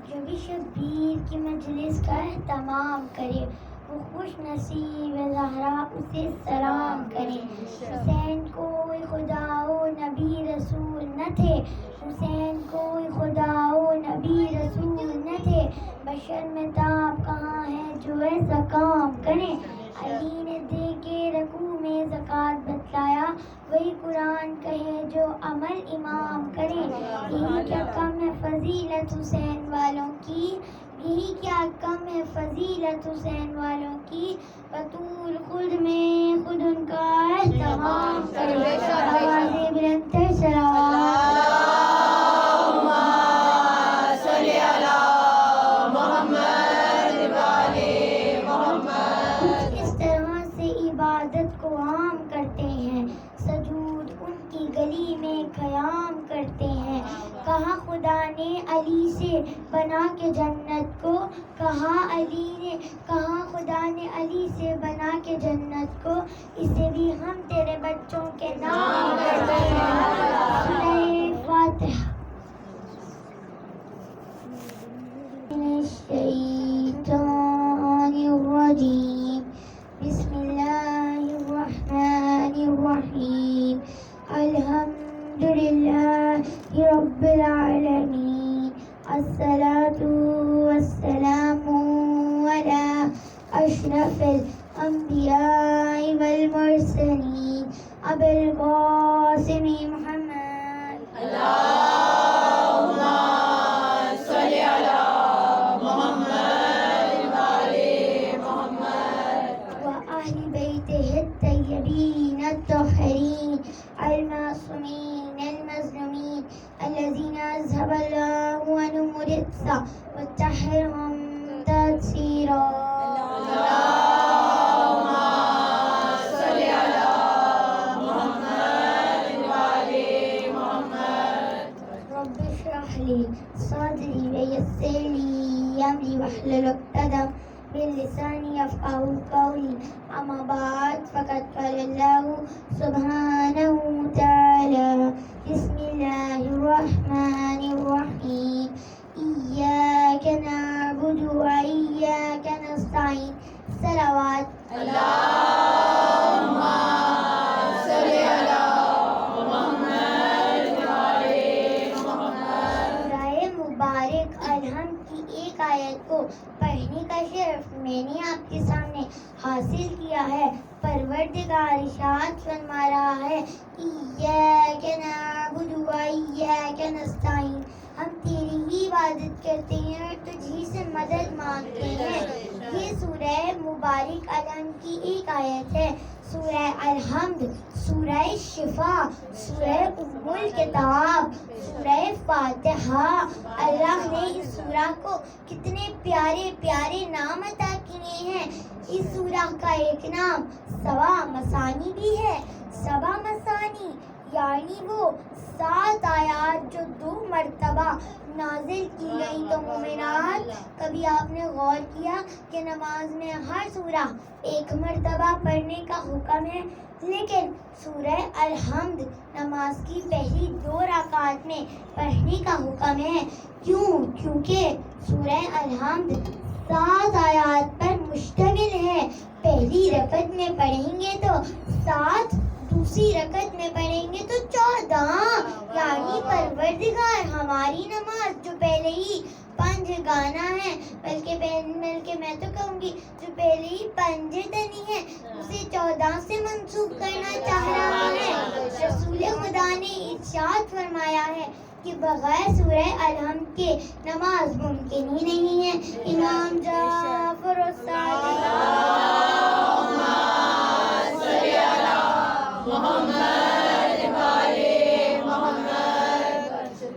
جو بھی شبیر کی مجلس کا اہتمام کرے وہ خوش نصیب زہرا اسے سلام کرے. حسین کوئی خدا و نبی رسول نہ تھے، حسین کوئی خدا و نبی رسول نہ تھے، بشر میں تاب کہاں ہے جو ایسا کام کرے. علی نے دے کے رکوع میں زکوٰۃ بتلایا، وہی قرآن کہے جو عمل امام کرے. یہی کیا کم ہے فضیلت حسین والوں کی، یہی کیا کم ہے فضیلت حسین والوں کی، بطول خود میں خود ان کا اہتمام کرے. آوازیں بلند تر صلوات. عبادت کو عام کرتے ہیں، سجود ان کی گلی میں قیام کرتے ہیں. کہا خدا نے علی سے بنا کے جنت کو، کہا خدا نے علی سے بنا کے جنت کو، اسے بھی ہم تیرے بچوں کے نام کرتے ہیں. سورہ فاتحہ. الشیطان الرجیم. بسم اللہ الرحمن الرحیم. الحمدللہ رب العالمین. الصلاة والسلام علی اشرف الانبیاء والمرسلین ابی القاسم محمد. اللہم صلی علی محمد وآل محمد وآل بیتہ الطیبین الطاہرین المعصومین المظلومین الذین اذھب اللہ عنہم الرجس وطہرہم تطہیرا. اللہم صلی علی محمد وآل محمد. رب اشرح لی صدری ویسر لی امری واحلل عقدۃ من لسانی یفقہوا قولی. اما بعد فقد قال اللہ سبحانہ وتعالی. بسم اللہ الرحمن الرحیم. ایاک نعبد و ایاک نستعین. صلوات. اللہم صلی علی محمد وآل محمد. سورہ مبارک الحمد کی ایک آیت کو پڑھنے کا شرف میں نے آپ کے سامنے حاصل کیا ہے. پروردگار ارشاد فرما رہا ہے ایاک نعبد و ایاک نستعین. ہم تیری ہی عبادت کرتے ہیں اور تجھ ہی سے مدد مانگتے ہیں. یہ سورہ مبارک الحمد کی ایک آیت ہے. سورہ الحمد، سورہ شفا، سورہ ام الکتاب، سورہ فاتحہ. اللہ نے اس سورہ کو کتنے پیارے پیارے نام عطا کیے ہیں. اس سورہ کا ایک نام سبا مثانی بھی ہے. سبا مثانی یعنی وہ 7 آیات جو 2 مرتبہ نازل کی گئی. تو مومنات، کبھی آپ نے غور کیا کہ نماز میں ہر سورہ 1 مرتبہ پڑھنے کا حکم ہے، لیکن سورہ الحمد نماز کی پہلی 2 رکعات میں پڑھنے کا حکم ہے. کیونکہ سورہ الحمد 7 آیات پر مشتمل ہے. پہلی رکعت میں پڑھیں گے تو 7، دوسری رکعت میں پڑھیں گے تو 14. یعنی پروردگار ہماری نماز جو پہلے ہی 5 گانا ہے، بلکہ میں تو کہوں گی جو پہلے ہی 5 دنی ہے، اسے 14 سے منسوخ کرنا چاہ رہا ہے. رسول خدا نے ارشاد فرمایا ہے کہ بغیر سورہ الحمد کے نماز ممکن ہی نہیں ہے. امام جعفر الصادق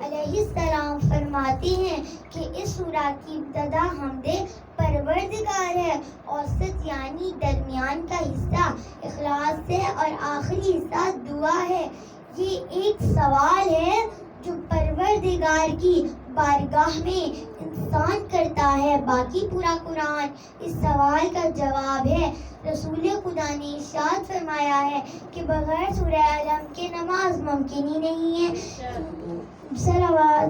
علیہ السلام فرماتے ہیں کہ اس سورہ کی ابتدا حمد پروردگار ہے. اوسط یعنی درمیان کا حصہ اخلاص ہے اور آخری حصہ دعا ہے. یہ ایک سوال ہے جو پروردگار کی بارگاہ میں انسان کرتا ہے. باقی پورا قرآن اس سوال کا جواب ہے. رسول خدا نے ارشاد فرمایا ہے کہ بغیر سورہ علم کے نماز ممکن ہی نہیں ہے. صلوات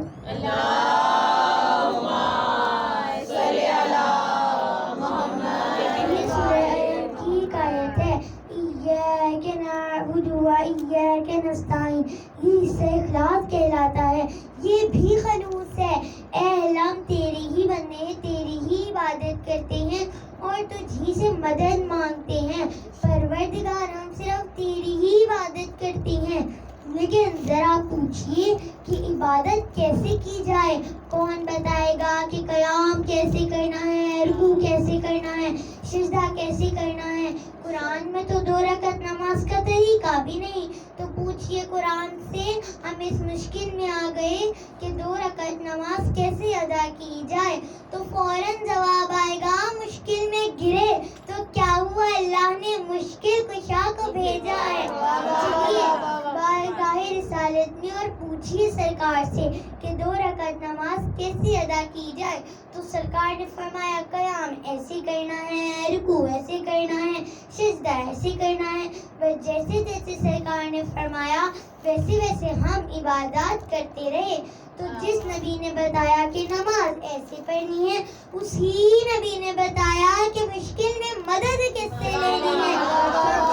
یہ سورہ علم کی ایک آیت ہے. ایاک نعبد و ایاک نستعین. یہ اس سے اخلاص کہلاتا ہے. یہ بھی خلوص ہے. اے علم تیرے ہی بندے تیری ہی عبادت کرتے ہیں اور تجھ ہی سے مدد مانگتے ہیں. پروردگار ہم صرف تیری ہی عبادت کرتے ہیں. لیکن ذرا پوچھئے کہ عبادت کیسے کی جائے. کون بتائے گا کہ قیام کیسے کرنا ہے, رکوع کیسے کرنا ہے, سجدہ کیسے کرنا ہے. قرآن میں تو 2 رکعت نماز کا طریقہ بھی نہیں. تو پوچھئے قرآن سے ہم اس مشکل میں آ گئے کہ 2 رکعت نماز کیسے ادا کی جائے. تو فوراً جواب آئے گا مشکل میں گرے تو کیا ہوا, اللہ نے مشکل کشا کو بھیجا ہے. چلیے بارگاہ رسالت میں اور پوچھیے سرکار سے کہ 2 رکعت نماز کیسے ادا کی جائے. تو سرکار نے فرمایا قیام ایسے کرنا ہے, رکوع ایسے کرنا ہے, سجدہ ایسے کرنا ہے. بس جیسے جیسے سرکار نے فرمایا ویسے ویسے ہم عبادات کرتے رہے. تو جس نبی نے بتایا کہ نماز ایسے پڑھنی ہے اسی نبی نے بتایا کہ مشکل میں مدد کس سے لینی ہے.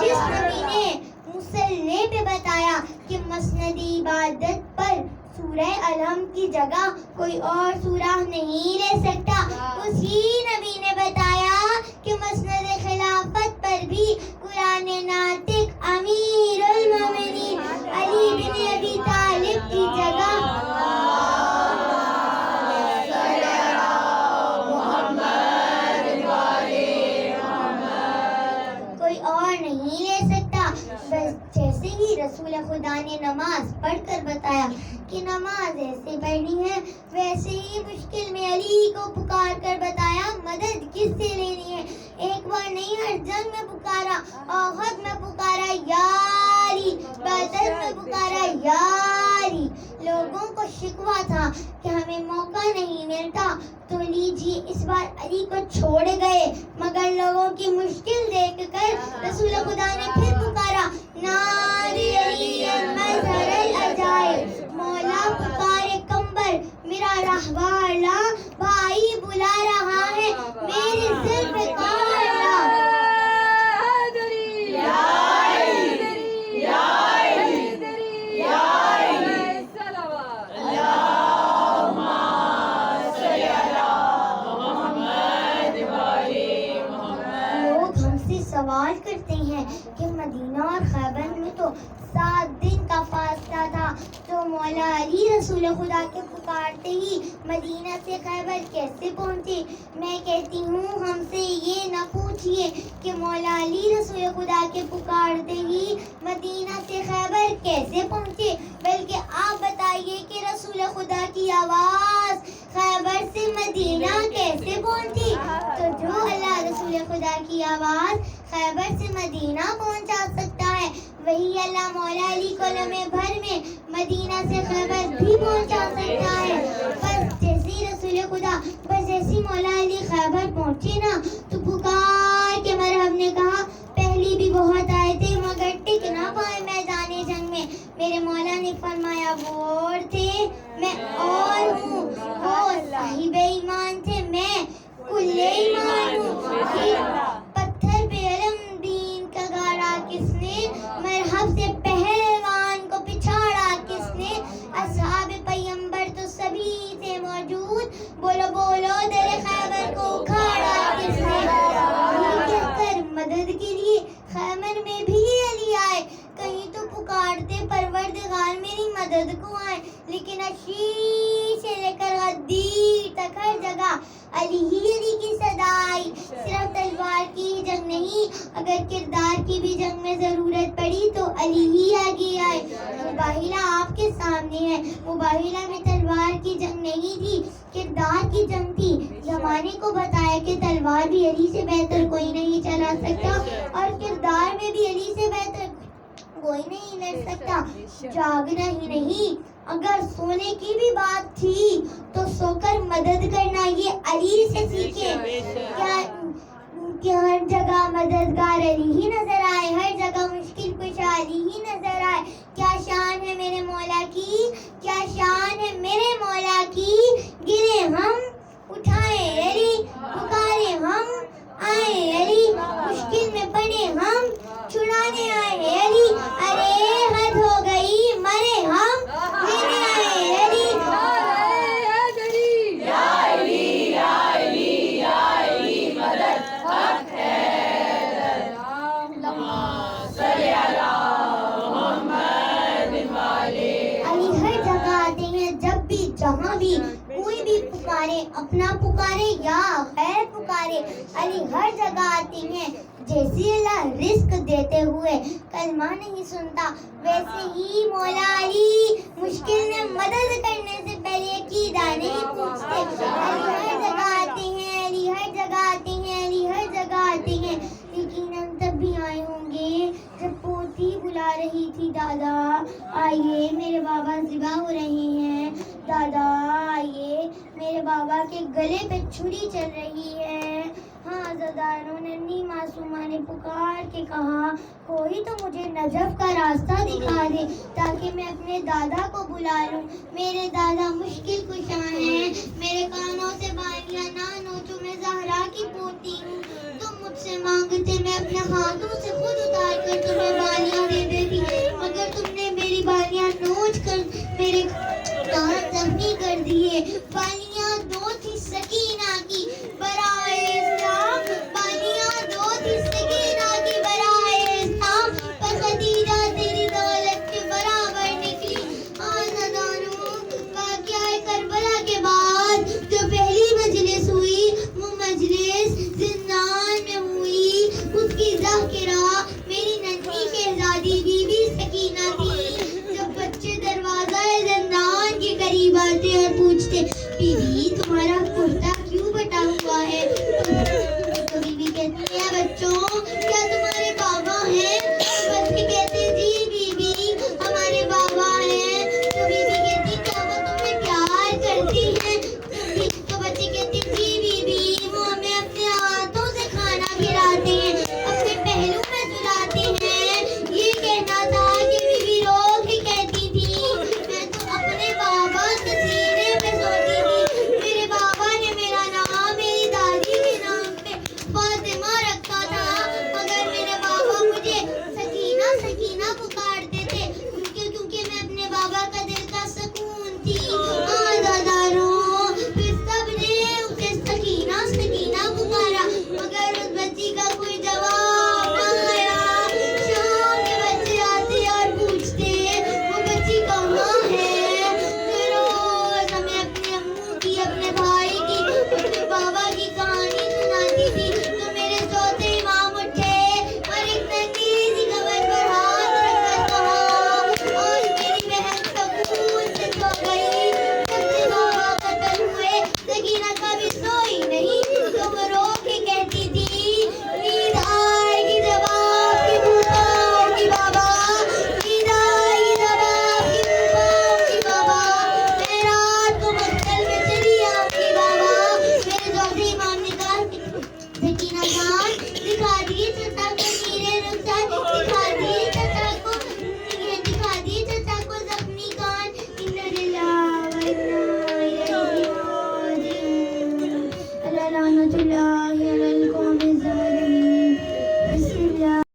جس نبی نے مصلی پہ بتایا کہ مسندی عبادت پر سورہ علم کی جگہ کوئی اور سورہ نہیں لے سکتا, اسی نبی نے بتایا کہ مسند خلافت پر بھی قرآن ناطق امیر المومنین علی بن ابی طالب کی جگہ کوئی اور نہیں لے سکتا. بس جیسے ہی رسول خدا نے نماز پڑھ کر بتایا کہ نماز ایسے پڑھنی ہے, ویسے ہی مشکل میں علی کو پکار کر بتایا مدد کس سے لینی ہے. ایک بار نہیں ہر جنگ میں پکارا, احد میں پکارا یاری, بدر میں پکارا یاری. لوگوں کو شکوہ تھا کہ ہمیں موقع نہیں ملتا تو لیجیے اس بار علی کو چھوڑ گئے, مگر لوگوں کی مشکل دیکھ کر رسول خدا نے پھر پکارا ناری علی مظہر العجائب. مولا پکارے کمبر میرا رہبر لا, بھائی بلا رہا ہے میرے سر پہ کار لا. سوال کرتے ہیں کہ مدینہ اور خیبر میں تو 7 دن کا فاصلہ تھا, تو مولا علی رسول خدا کے پکارتے ہی مدینہ سے خیبر کیسے پہنچے. میں کہتی ہوں ہم سے یہ نہ پوچھئے کہ مولا علی رسول خدا کے پکارتے ہی مدینہ سے خیبر کیسے پہنچے, بلکہ آپ بتائیے کہ رسول خدا کی آواز خیبر سے مدینہ کیسے پہنچی. تو جو اللہ رسول خدا کی آواز خیبر سے مدینہ پہنچا سکتا ہے وہی اللہ مولا علی کو لمحے بھر میں مدینہ سے خیبر بھی پہنچا سکتا ہے. بس جیسی رسول خدا بس جیسی مولا علی خیبر پہنچے نا تو پکار کے مرحب نے کہا پہلی بھی بہت آئے تھے مگر ٹک نہ پائے میدان جنگ میں. میرے مولا نے فرمایا وہ اور تھے میں اور ہوں, وہ صاحب ایمان تھے میں کل ایمان ہوں. پتھر پہ علم دین کا گاڑا کس نے, مرحب سے پہلوان کو پچھاڑا کس نے. اصحاب پیمبر تو سبھی تھے موجود, بولو بولو در خیبر کو اکھاڑا کس نے. یہ کہہ کر مدد کے لیے خیبر میں بھی علی آئے. کہیں تو پکارتے پروردگار میری مدد کو آئے, لیکن عشی سے لے کر غدیر تک ہر جگہ علی ہی علی کی صدا آئی. صرف تلوار کی جنگ نہیں, اگر کردار کی بھی جنگ میں ضرورت پڑی تو علی ہی آگے آئے. مباہلہ آپ کے سامنے ہے, مباہلہ میں تلوار کی جنگ نہیں تھی, کردار کی جنگ تھی. زمانے کو بتایا کہ تلوار بھی علی سے بہتر کوئی نہیں چلا سکتا اور کردار میں بھی علی سے بہتر کوئی نہیں لڑ سکتا. جاگنا ہی نہیں اگر سونے کی بھی بات تھی تو سو کر مدد کرنا یہ علی سے سیکھے. کیا ہر جگہ مددگار علی ہی نظر آئے, ہر جگہ مشکل کشا علی ہی نظر آئے. کیا شان ہے میرے مولا کی, کیا شان ہے میرے مولا کی. گرے ہم اٹھائے علی, پکارے ہم آئے علی, مشکل میں پڑے ہم چھڑانے آئے علی. ارے حد ہو گئی مرے ہم لینے آئے علی. علی ہر جگہ آتے ہیں, جب بھی جہاں بھی کوئی بھی پکارے, اپنا پکارے یا غیر پکارے, علی ہر جگہ آتے ہیں. جیسے اللہ رزق دیتے ہوئے کلمہ نہیں سنتا, ویسے ہی مولا علی مشکل میں مدد کرنے سے پہلے عقیدہ نہیں پوچھتے. علی ہر جگہ آتے ہیں, علی ہر جگہ آتے ہیں, علی ہر جگہ آتے ہیں. لیکن ہم تب بھی آئے ہوں گے جب پوتی بلا رہی تھی, دادا آئیے میرے بابا ذبح ہو رہے ہیں, دادا آئیے میرے بابا کے گلے پہ چھری چل رہی ہے. ہاں عزاداروں نے نی معصومہ نے پکار کے کہا, کوئی تو مجھے نجف کا راستہ دکھا دے تاکہ میں اپنے دادا کو بلا لوں. میرے دادا مشکل کشا ہیں, میرے کانوں سے بالیاں نہ نوچو, میں زہرا کی پوتی ہوں. تم مجھ سے مانگتے, میں اپنے ہاتھوں سے خود اتار کر تمہیں بالیاں دے دیتی, مگر تم نے میری بالیاں نوچ کر میرے کان زخمی کر دیے. بالیاں دو تھی سکینہ کی برائے اسلام, بالیاں دو تھی سکینہ کی برائے اسلام, پر خدیجہ تیری دولت کے برابر نکلی. آزادانوں, واقعہ کربلا کے بعد جو پہلی مجلس ہوئی وہ مجلس زندان میں ہوئی. اس کی ذاکرہ میری ننھی شہزادی بی بی سکینہ تھی. جب بچے دروازہ زندان کے قریب آتے اور پوچھتے, بیوی تمہارا کرتا کیوں بٹا ہوا ہے,